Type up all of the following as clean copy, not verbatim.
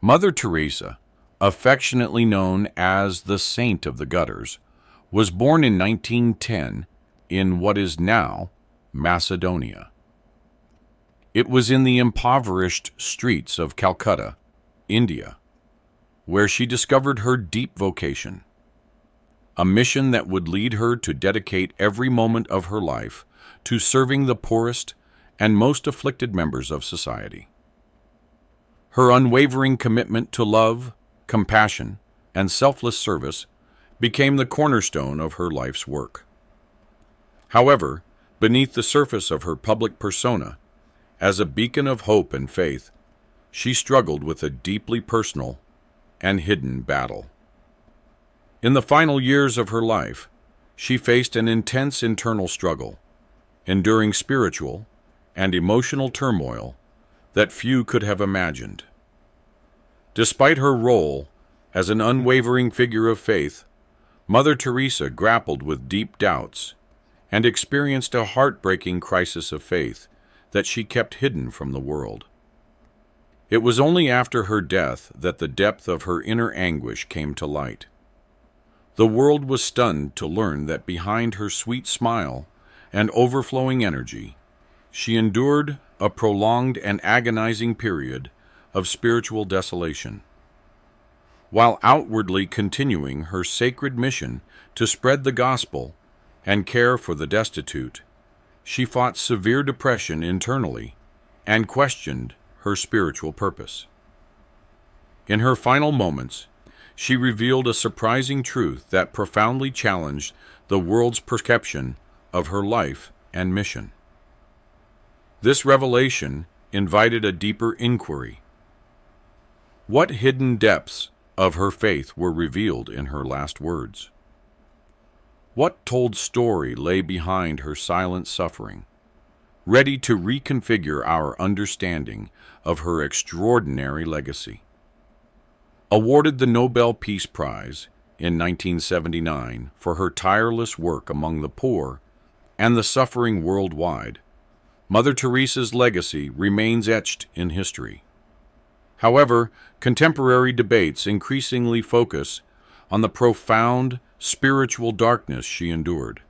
Mother Teresa, affectionately known as the Saint of the Gutters, was born in 1910 in what is now Macedonia. It was in the impoverished streets of Calcutta, India, where she discovered her deep vocation, a mission that would lead her to dedicate every moment of her life to serving the poorest and most afflicted members of society. Her unwavering commitment to love, compassion, and selfless service became the cornerstone of her life's work. However, beneath the surface of her public persona, as a beacon of hope and faith, she struggled with a deeply personal and hidden battle. In the final years of her life, she faced an intense internal struggle, enduring spiritual and emotional turmoil that few could have imagined. Despite her role as an unwavering figure of faith, Mother Teresa grappled with deep doubts and experienced a heartbreaking crisis of faith that she kept hidden from the world. It was only after her death that the depth of her inner anguish came to light. The world was stunned to learn that behind her sweet smile and overflowing energy, she endured a prolonged and agonizing period of spiritual desolation. While outwardly continuing her sacred mission to spread the gospel and care for the destitute, she fought severe depression internally and questioned her spiritual purpose. In her final moments, she revealed a surprising truth that profoundly challenged the world's perception of her life and mission. This revelation invited a deeper inquiry. What hidden depths of her faith were revealed in her last words? What told story lay behind her silent suffering, ready to reconfigure our understanding of her extraordinary legacy? Awarded the Nobel Peace Prize in 1979 for her tireless work among the poor and the suffering worldwide, Mother Teresa's legacy remains etched in history. However, contemporary debates increasingly focus on the profound spiritual darkness she endured,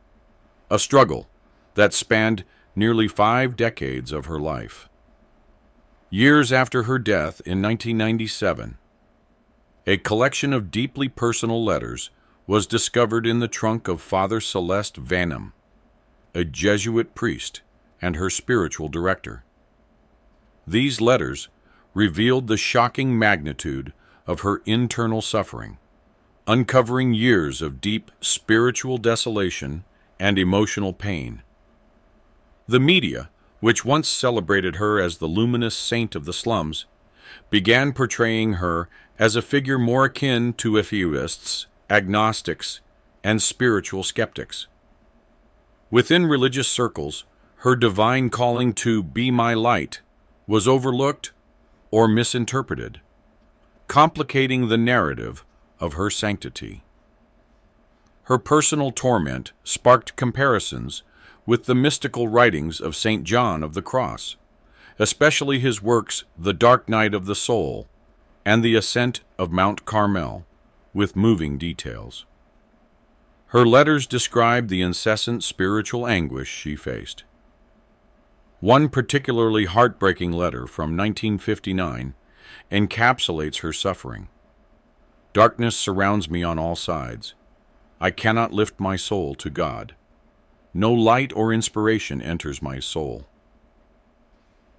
a struggle that spanned nearly 5 decades of her life. Years after her death in 1997, a collection of deeply personal letters was discovered in the trunk of Father Celeste Vanham, a Jesuit priest and her spiritual director. These letters revealed the shocking magnitude of her internal suffering, uncovering years of deep spiritual desolation and emotional pain. The media, which once celebrated her as the luminous saint of the slums, began portraying her as a figure more akin to atheists, agnostics, and spiritual skeptics. Within religious circles, her divine calling to be my light was overlooked or misinterpreted, complicating the narrative of her sanctity. Her personal torment sparked comparisons with the mystical writings of St. John of the Cross, especially his works The Dark Night of the Soul and The Ascent of Mount Carmel, with moving details. Her letters described the incessant spiritual anguish she faced. One particularly heartbreaking letter from 1959 encapsulates her suffering. Darkness surrounds me on all sides. I cannot lift my soul to God. No light or inspiration enters my soul.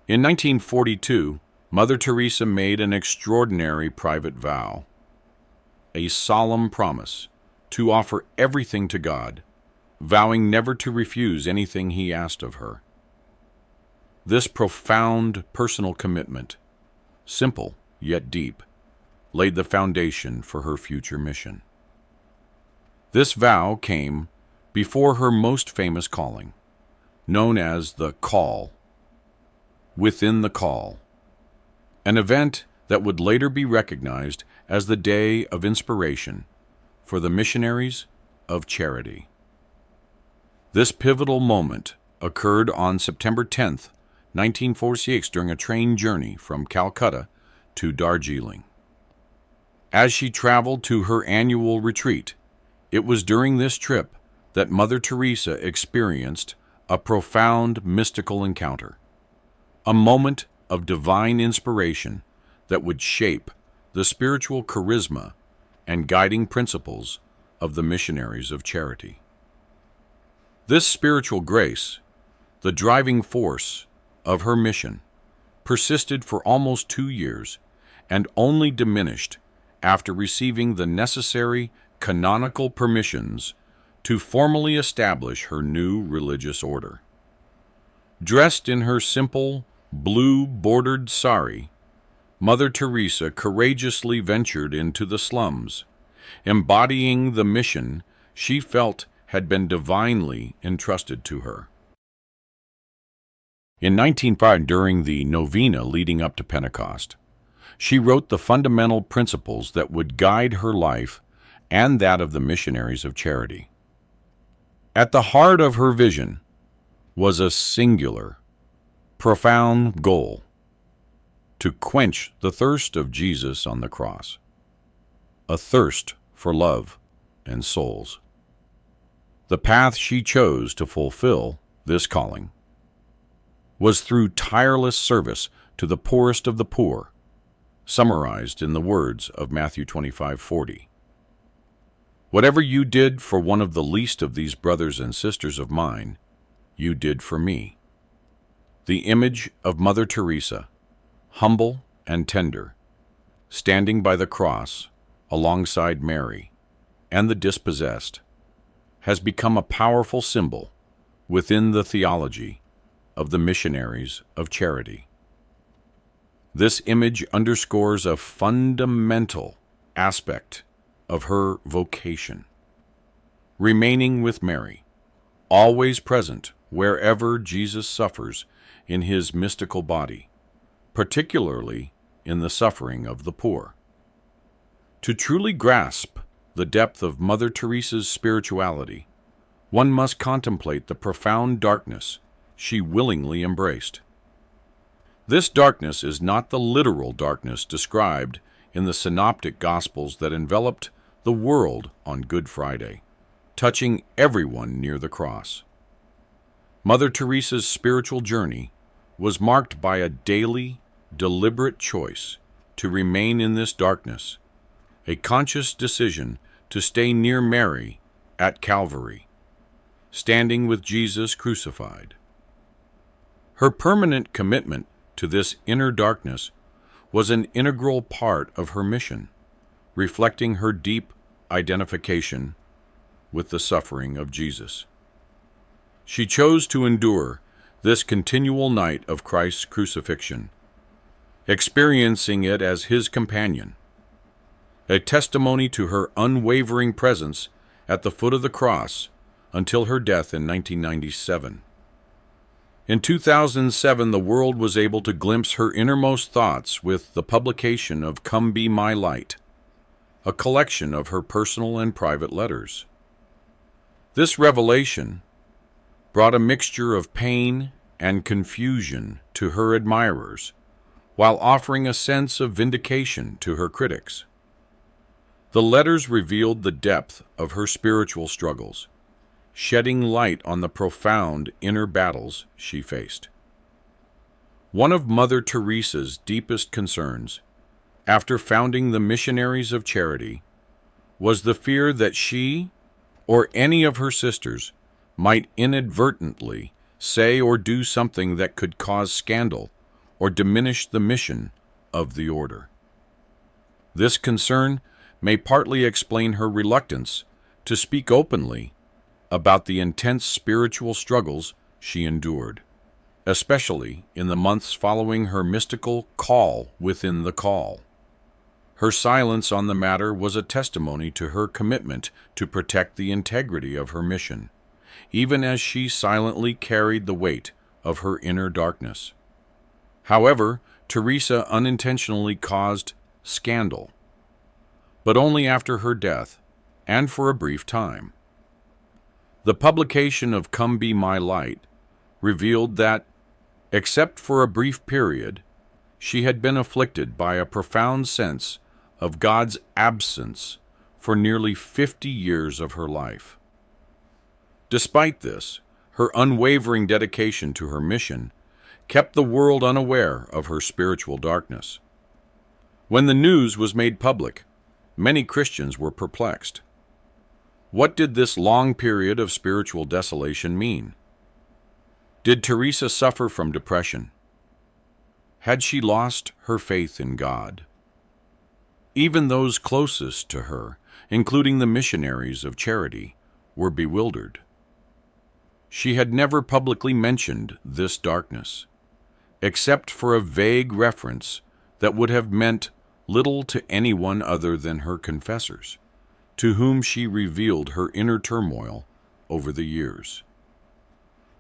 In 1942, Mother Teresa made an extraordinary private vow, a solemn promise to offer everything to God, vowing never to refuse anything He asked of her. This profound personal commitment, simple yet deep, laid the foundation for her future mission. This vow came before her most famous calling, known as the Call, Within the Call, an event that would later be recognized as the Day of Inspiration for the missionaries of charity. This pivotal moment occurred on September 10th, 1946, during a train journey from Calcutta to Darjeeling. As she traveled to her annual retreat, it was during this trip that Mother Teresa experienced a profound mystical encounter, a moment of divine inspiration that would shape the spiritual charisma and guiding principles of the missionaries of charity. This spiritual grace, the driving force of her mission, persisted for almost 2 years and only diminished after receiving the necessary canonical permissions to formally establish her new religious order. Dressed in her simple, blue-bordered sari, Mother Teresa courageously ventured into the slums, embodying the mission she felt had been divinely entrusted to her. In 1905, during the novena leading up to Pentecost, she wrote the fundamental principles that would guide her life and that of the missionaries of charity. At the heart of her vision was a singular, profound goal: to quench the thirst of Jesus on the cross, a thirst for love and souls. The path she chose to fulfill this calling was through tireless service to the poorest of the poor, summarized in the words of Matthew 25:40. Whatever you did for one of the least of these brothers and sisters of mine, you did for me. The image of Mother Teresa, humble and tender, standing by the cross alongside Mary and the dispossessed, has become a powerful symbol within the theology of the missionaries of charity. This image underscores a fundamental aspect of her vocation: remaining with Mary, always present wherever Jesus suffers in his mystical body, particularly in the suffering of the poor. To truly grasp the depth of Mother Teresa's spirituality, one must contemplate the profound darkness she willingly embraced. This darkness is not the literal darkness described in the synoptic Gospels that enveloped the world on Good Friday, touching everyone near the cross. Mother Teresa's spiritual journey was marked by a daily, deliberate choice to remain in this darkness, a conscious decision to stay near Mary at Calvary, standing with Jesus crucified. Her permanent commitment to this inner darkness was an integral part of her mission, reflecting her deep identification with the suffering of Jesus. She chose to endure this continual night of Christ's crucifixion, experiencing it as his companion, a testimony to her unwavering presence at the foot of the cross until her death in 1997. In 2007, the world was able to glimpse her innermost thoughts with the publication of Come Be My Light, a collection of her personal and private letters. This revelation brought a mixture of pain and confusion to her admirers, while offering a sense of vindication to her critics. The letters revealed the depth of her spiritual struggles, shedding light on the profound inner battles she faced. One of Mother Teresa's deepest concerns, after founding the Missionaries of Charity, was the fear that she or any of her sisters might inadvertently say or do something that could cause scandal or diminish the mission of the order. This concern may partly explain her reluctance to speak openly about the intense spiritual struggles she endured, especially in the months following her mystical call within the call. Her silence on the matter was a testimony to her commitment to protect the integrity of her mission, even as she silently carried the weight of her inner darkness. However, Teresa unintentionally caused scandal, but only after her death and for a brief time. The publication of Come Be My Light revealed that, except for a brief period, she had been afflicted by a profound sense of God's absence for nearly 50 years of her life. Despite this, her unwavering dedication to her mission kept the world unaware of her spiritual darkness. When the news was made public, many Christians were perplexed. What did this long period of spiritual desolation mean? Did Teresa suffer from depression? Had she lost her faith in God? Even those closest to her, including the missionaries of charity, were bewildered. She had never publicly mentioned this darkness, except for a vague reference that would have meant little to anyone other than her confessors, to whom she revealed her inner turmoil over the years.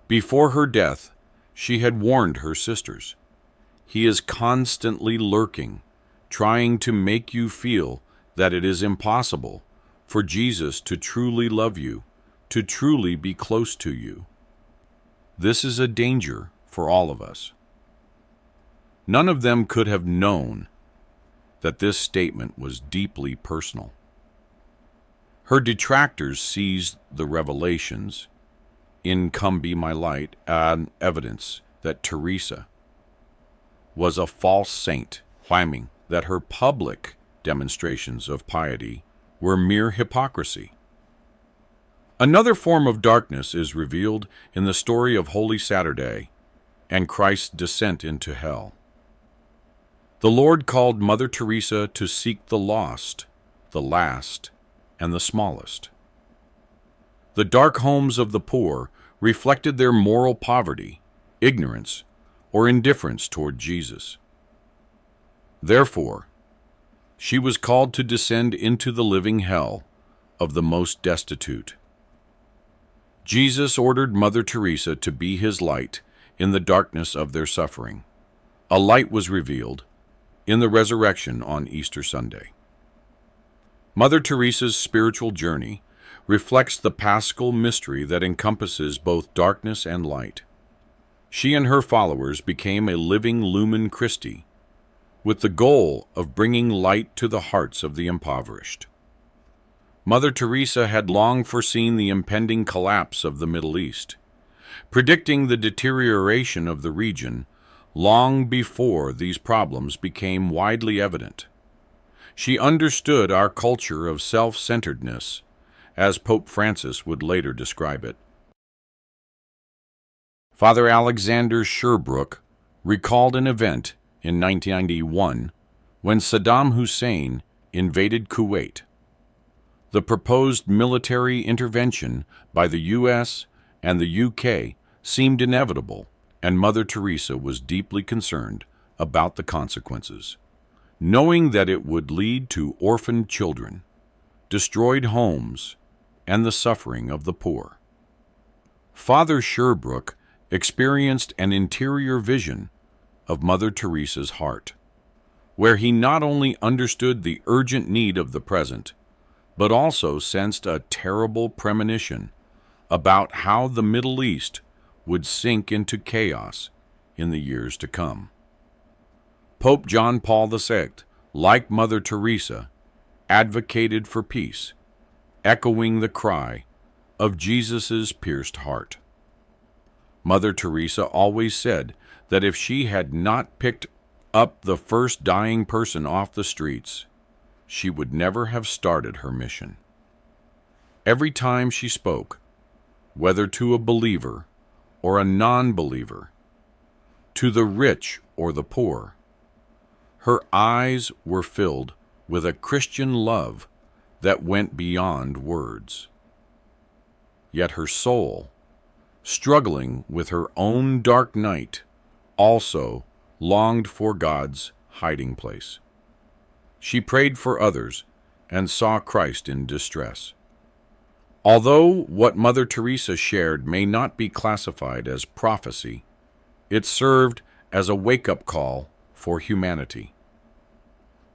Before her death, she had warned her sisters, "He is constantly lurking, trying to make you feel that it is impossible for Jesus to truly love you, to truly be close to you." This is a danger for all of us. None of them could have known that this statement was deeply personal. Her detractors seized the revelations in Come Be My Light as evidence that Teresa was a false saint, claiming that her public demonstrations of piety were mere hypocrisy. Another form of darkness is revealed in the story of Holy Saturday and Christ's descent into hell. The Lord called Mother Teresa to seek the lost, the last, and the smallest. The dark homes of the poor reflected their moral poverty, ignorance, or indifference toward Jesus. Therefore, she was called to descend into the living hell of the most destitute. Jesus ordered Mother Teresa to be his light in the darkness of their suffering. A light was revealed in the resurrection on Easter Sunday. Mother Teresa's spiritual journey reflects the Paschal mystery that encompasses both darkness and light. She and her followers became a living Lumen Christi, with the goal of bringing light to the hearts of the impoverished. Mother Teresa had long foreseen the impending collapse of the Middle East, predicting the deterioration of the region long before these problems became widely evident. She understood our culture of self-centeredness, as Pope Francis would later describe it. Father Alexander Sherbrooke recalled an event in 1991 when Saddam Hussein invaded Kuwait. The proposed military intervention by the U.S. and the U.K. seemed inevitable, and Mother Teresa was deeply concerned about the consequences, knowing that it would lead to orphaned children, destroyed homes, and the suffering of the poor. Father Sherbrooke experienced an interior vision of Mother Teresa's heart, where he not only understood the urgent need of the present, but also sensed a terrible premonition about how the Middle East would sink into chaos in the years to come. Pope John Paul II, like Mother Teresa, advocated for peace, echoing the cry of Jesus' pierced heart. Mother Teresa always said that if she had not picked up the first dying person off the streets, she would never have started her mission. Every time she spoke, whether to a believer or a non-believer, to the rich or the poor, her eyes were filled with a Christian love that went beyond words. Yet her soul, struggling with her own dark night, also longed for God's hiding place. She prayed for others and saw Christ in distress. Although what Mother Teresa shared may not be classified as prophecy, it served as a wake-up call for humanity.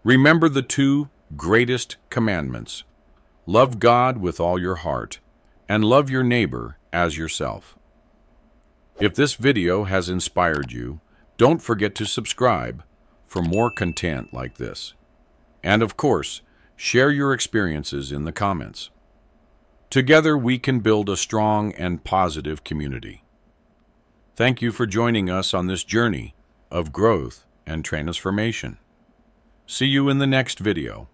Remember the two greatest commandments: love God with all your heart and love your neighbor as yourself. If this video has inspired you, don't forget to subscribe for more content like this. And of course, share your experiences in the comments. Together we can build a strong and positive community. Thank you for joining us on this journey of growth and transformation. See you in the next video.